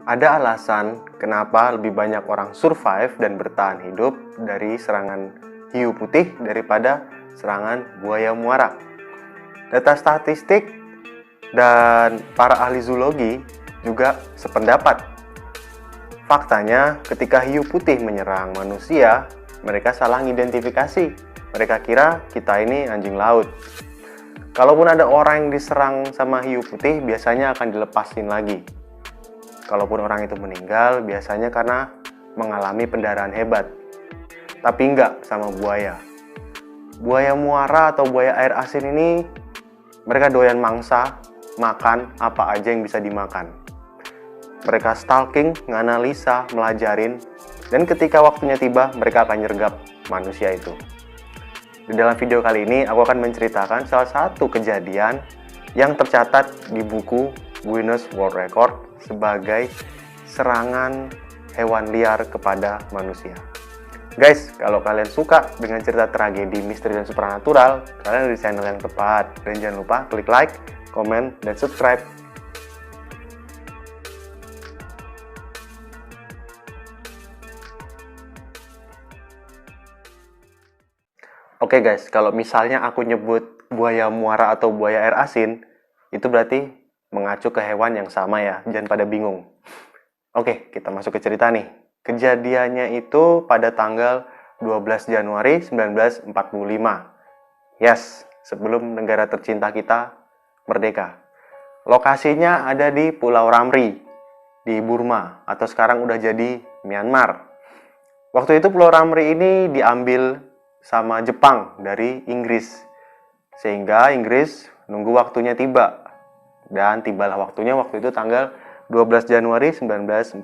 Ada alasan kenapa lebih banyak orang survive dan bertahan hidup dari serangan hiu putih daripada serangan buaya muara. Data statistik dan para ahli zoologi juga sependapat. Faktanya, ketika hiu putih menyerang manusia, mereka salah identifikasi. Mereka kira kita ini anjing laut. Kalaupun ada orang yang diserang sama hiu putih, biasanya akan dilepasin lagi. Kalaupun orang itu meninggal, biasanya karena mengalami pendarahan hebat. Tapi enggak sama buaya. Buaya muara atau buaya air asin ini, mereka doyan mangsa, makan apa aja yang bisa dimakan. Mereka stalking, nganalisa, melajarin, dan ketika waktunya tiba, mereka akan nyergap manusia itu. Di dalam video kali ini, aku akan menceritakan salah satu kejadian yang tercatat di buku Guinness World Record sebagai serangan hewan liar kepada manusia. Guys, kalau kalian suka dengan cerita tragedi, misteri, dan supernatural, kalian ada di channel yang tepat. Dan jangan lupa klik like, komen, dan subscribe. Oke guys, kalau misalnya aku nyebut buaya muara atau buaya air asin, itu berarti mengacu ke hewan yang sama ya, jangan pada bingung. Oke, kita masuk ke cerita nih. Kejadiannya itu pada tanggal 12 Januari 1945. Yes, sebelum negara tercinta kita merdeka. Lokasinya ada di Pulau Ramri, di Burma, atau sekarang udah jadi Myanmar. Waktu itu Pulau Ramri ini diambil sama Jepang dari Inggris, sehingga Inggris nunggu waktunya tiba, dan tibalah waktunya waktu itu tanggal 12 Januari 1945.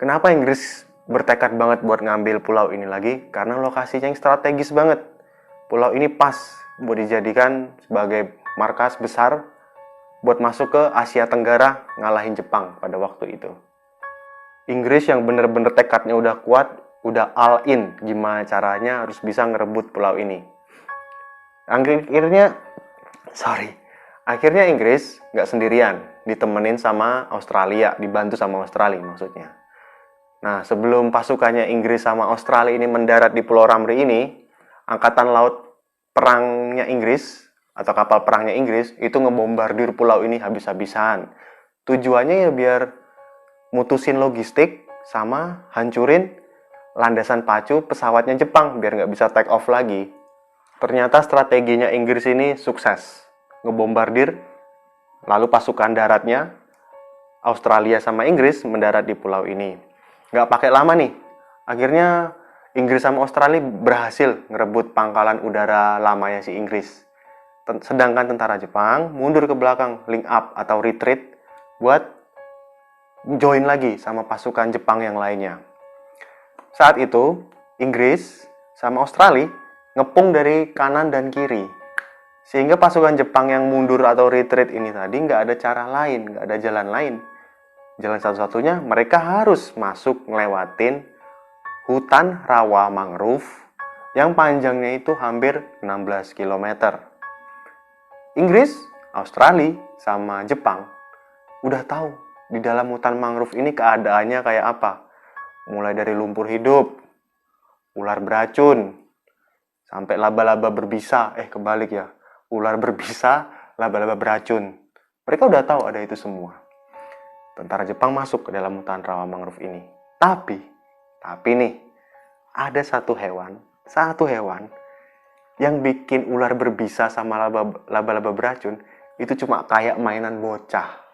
Kenapa Inggris bertekad banget buat ngambil pulau ini lagi? Karena lokasinya yang strategis banget. Pulau ini pas buat dijadikan sebagai markas besar buat masuk ke Asia Tenggara ngalahin Jepang pada waktu itu. Inggris yang bener-bener tekadnya udah kuat, udah all in gimana caranya harus bisa ngerebut pulau ini. Akhirnya Inggris nggak sendirian, ditemenin sama Australia, dibantu sama Australia maksudnya. Nah, sebelum pasukannya Inggris sama Australia ini mendarat di Pulau Ramri ini, angkatan laut perangnya Inggris atau kapal perangnya Inggris itu ngebombardir pulau ini habis-habisan. Tujuannya ya biar mutusin logistik sama hancurin landasan pacu pesawatnya Jepang biar nggak bisa take off lagi. Ternyata strateginya Inggris ini sukses. Ngebombardir, lalu pasukan daratnya Australia sama Inggris mendarat di pulau ini. Nggak pakai lama nih. Akhirnya Inggris sama Australia berhasil ngerebut pangkalan udara lamanya si Inggris. Sedangkan tentara Jepang mundur ke belakang, link up atau retreat buat join lagi sama pasukan Jepang yang lainnya. Saat itu, Inggris sama Australia ngepung dari kanan dan kiri. Sehingga pasukan Jepang yang mundur atau retreat ini tadi nggak ada cara lain, nggak ada jalan lain. Jalan satu-satunya mereka harus masuk ngelewatin hutan rawa mangrove yang panjangnya itu hampir 16 km. Inggris, Australia, sama Jepang udah tahu di dalam hutan mangrove ini keadaannya kayak apa. Mulai dari lumpur hidup, ular beracun, sampai laba-laba berbisa. Kebalik ya. Ular berbisa, laba-laba beracun. Mereka udah tahu ada itu semua. Tentara Jepang masuk ke dalam hutan rawa mangrove ini. Tapi nih, ada satu hewan yang bikin ular berbisa sama laba-laba beracun itu cuma kayak mainan bocah.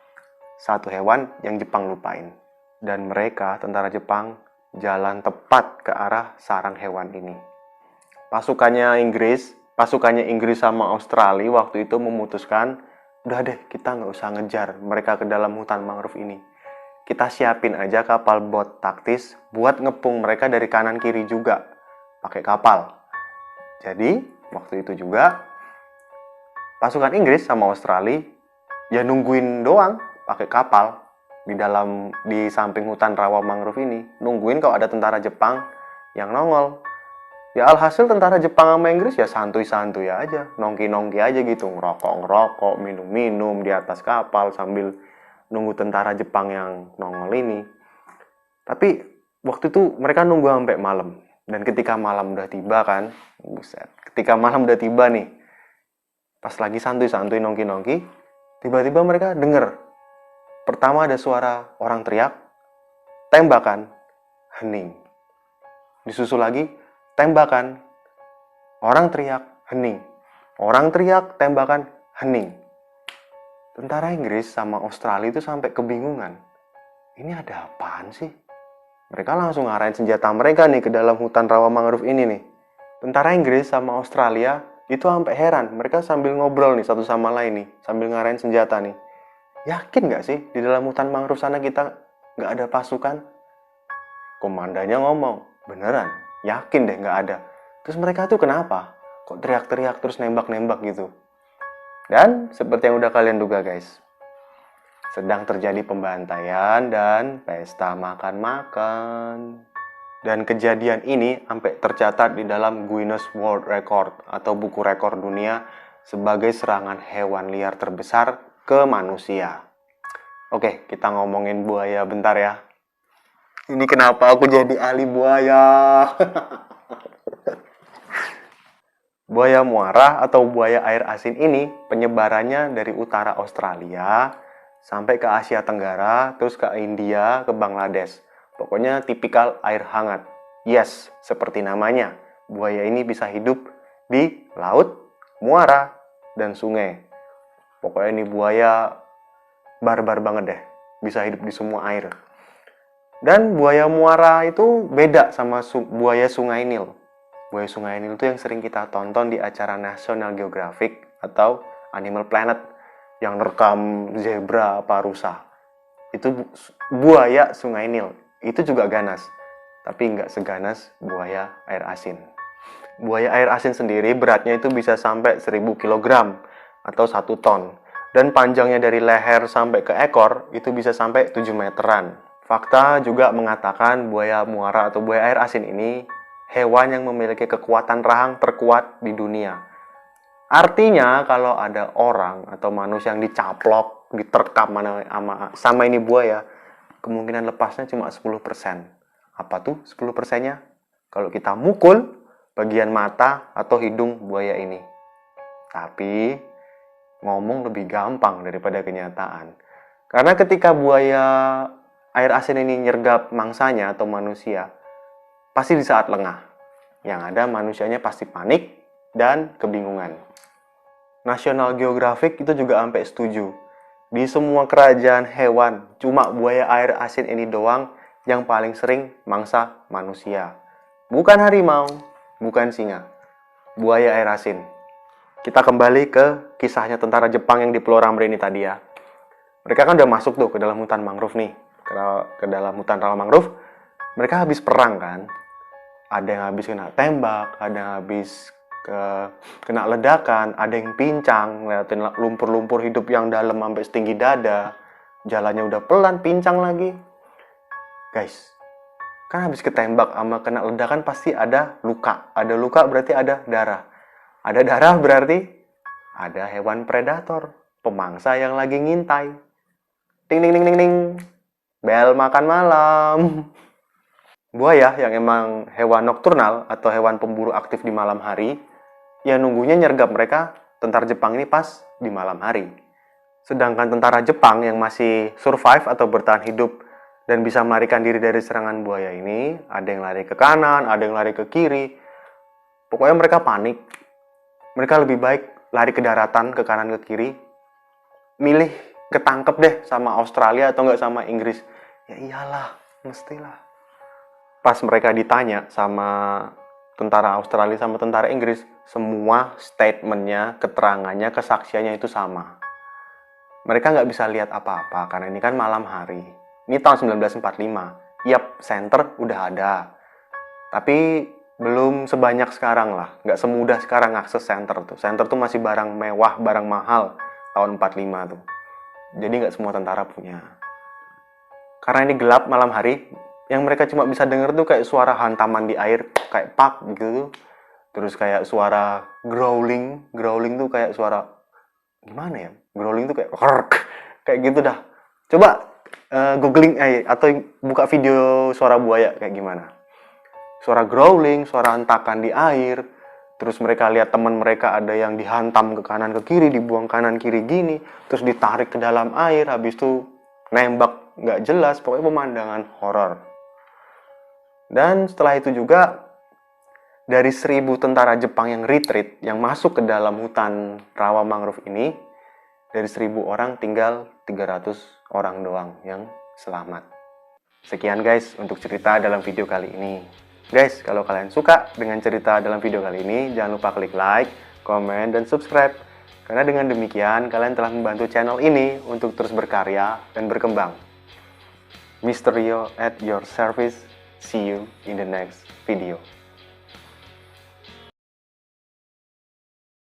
Satu hewan yang Jepang lupain. Dan mereka, tentara Jepang, jalan tepat ke arah sarang hewan ini. Pasukannya Inggris sama Australia waktu itu memutuskan, udah deh kita nggak usah ngejar mereka ke dalam hutan mangrove ini. Kita siapin aja kapal bot taktis buat ngepung mereka dari kanan kiri juga, pakai kapal. Jadi, waktu itu juga, pasukan Inggris sama Australia ya nungguin doang pakai kapal di samping hutan rawa mangrove ini, nungguin kalau ada tentara Jepang yang nongol. Ya alhasil tentara Jepang sama Inggris ya santuy-santuy aja, nongki-nongki aja gitu, ngerokok-ngerokok, minum-minum di atas kapal sambil nunggu tentara Jepang yang nongol ini. Tapi waktu itu mereka nunggu sampai malam. Dan ketika malam udah tiba kan, buset. Ketika malam udah tiba nih, pas lagi santuy-santuy nongki-nongki, tiba-tiba mereka denger. Pertama ada suara orang teriak, tembakan, hening. Disusul lagi, tembakan, orang teriak, hening. Orang teriak, tembakan, hening. Tentara Inggris sama Australia itu sampai kebingungan. Ini ada apaan sih? Mereka langsung ngarahin senjata mereka nih ke dalam hutan rawa mangrove ini nih. Tentara Inggris sama Australia itu sampai heran. Mereka sambil ngobrol nih satu sama lain nih. Sambil ngarahin senjata nih. Yakin gak sih di dalam hutan mangrove sana kita gak ada pasukan? Komandannya ngomong, beneran, yakin deh gak ada. Terus mereka tuh kenapa? Kok teriak-teriak terus nembak-nembak gitu? Dan seperti yang udah kalian duga guys, sedang terjadi pembantaian dan pesta makan-makan. Dan kejadian ini sampai tercatat di dalam Guinness World Record atau buku rekor dunia sebagai serangan hewan liar terbesar ke manusia. Oke, kita ngomongin buaya bentar ya. Ini kenapa aku jadi ahli buaya? Buaya muara atau buaya air asin ini penyebarannya dari utara Australia sampai ke Asia Tenggara, terus ke India, ke Bangladesh. Pokoknya tipikal air hangat. Yes, seperti namanya. Buaya ini bisa hidup di laut, muara, dan sungai. Pokoknya ini buaya barbar banget deh. Bisa hidup di semua air. Dan buaya muara itu beda sama buaya sungai Nil. Buaya sungai Nil itu yang sering kita tonton di acara National Geographic atau Animal Planet yang rekam zebra apa rusa. Itu buaya sungai Nil. Itu juga ganas, tapi nggak seganas buaya air asin. Buaya air asin sendiri beratnya itu bisa sampai 1000 kg atau 1 ton. Dan panjangnya dari leher sampai ke ekor itu bisa sampai 7 meteran. Fakta juga mengatakan buaya muara atau buaya air asin ini hewan yang memiliki kekuatan rahang terkuat di dunia. Artinya kalau ada orang atau manusia yang dicaplok, diterkam sama ini buaya, kemungkinan lepasnya cuma 10%. Apa tuh 10%-nya? Kalau kita mukul bagian mata atau hidung buaya ini. Tapi ngomong lebih gampang daripada kenyataan. Karena ketika buaya air asin ini nyergap mangsanya atau manusia, pasti di saat lengah. Yang ada manusianya pasti panik dan kebingungan. National Geographic itu juga sampai setuju. Di semua kerajaan hewan, cuma buaya air asin ini doang yang paling sering mangsa manusia. Bukan harimau, bukan singa. Buaya air asin. Kita kembali ke kisahnya tentara Jepang yang di Pulau Ramre ini tadi ya. Mereka kan udah masuk tuh ke dalam hutan mangrove nih. Ke dalam hutan rawa mangrove. Mereka habis perang kan. Ada yang habis kena tembak, ada yang habis kena ledakan, ada yang pincang, ngeliatin lumpur-lumpur hidup yang dalam sampai setinggi dada, jalannya udah pelan, pincang lagi. Guys, kan habis ketembak sama kena ledakan pasti ada luka. Ada luka berarti ada darah. Ada darah berarti ada hewan predator, pemangsa yang lagi ngintai. Ding ding ding ding ding. Bel makan malam. Buaya yang emang hewan nokturnal atau hewan pemburu aktif di malam hari, ya nunggunya nyergap mereka tentara Jepang ini pas di malam hari. Sedangkan tentara Jepang yang masih survive atau bertahan hidup dan bisa melarikan diri dari serangan buaya ini, ada yang lari ke kanan, ada yang lari ke kiri. Pokoknya mereka panik. Mereka lebih baik lari ke daratan, ke kanan, ke kiri. Milih ketangkep deh sama Australia atau nggak sama Inggris. Ya iyalah, mestilah. Pas mereka ditanya sama tentara Australia sama tentara Inggris, semua statementnya, keterangannya, kesaksiannya itu sama. Mereka nggak bisa lihat apa-apa karena ini kan malam hari. Ini tahun 1945. Yap, center udah ada. Tapi belum sebanyak sekarang lah. Nggak semudah sekarang akses center tuh. Center tuh masih barang mewah, barang mahal tahun 45 tuh. Jadi nggak semua tentara punya. Karena ini gelap malam hari, yang mereka cuma bisa denger tuh kayak suara hantaman di air, kayak pak gitu. Terus kayak suara growling tuh kayak suara gimana ya? Growling tuh kayak kayak gitu dah. Coba googling atau buka video suara buaya kayak gimana. Suara growling, suara hentakan di air. Terus mereka lihat teman mereka ada yang dihantam ke kanan ke kiri, dibuang kanan kiri gini, terus ditarik ke dalam air, habis itu nembak nggak jelas, pokoknya pemandangan horor. Dan setelah itu juga dari 1.000 tentara Jepang yang retreat, yang masuk ke dalam hutan rawa mangrove ini, dari 1.000 orang tinggal 300 orang doang yang selamat. Sekian guys untuk cerita dalam video kali ini. Guys, kalau kalian suka dengan cerita dalam video kali ini, jangan lupa klik like, komen, dan subscribe. Karena dengan demikian, kalian telah membantu channel ini untuk terus berkarya dan berkembang. Mysterio at your service. See you in the next video.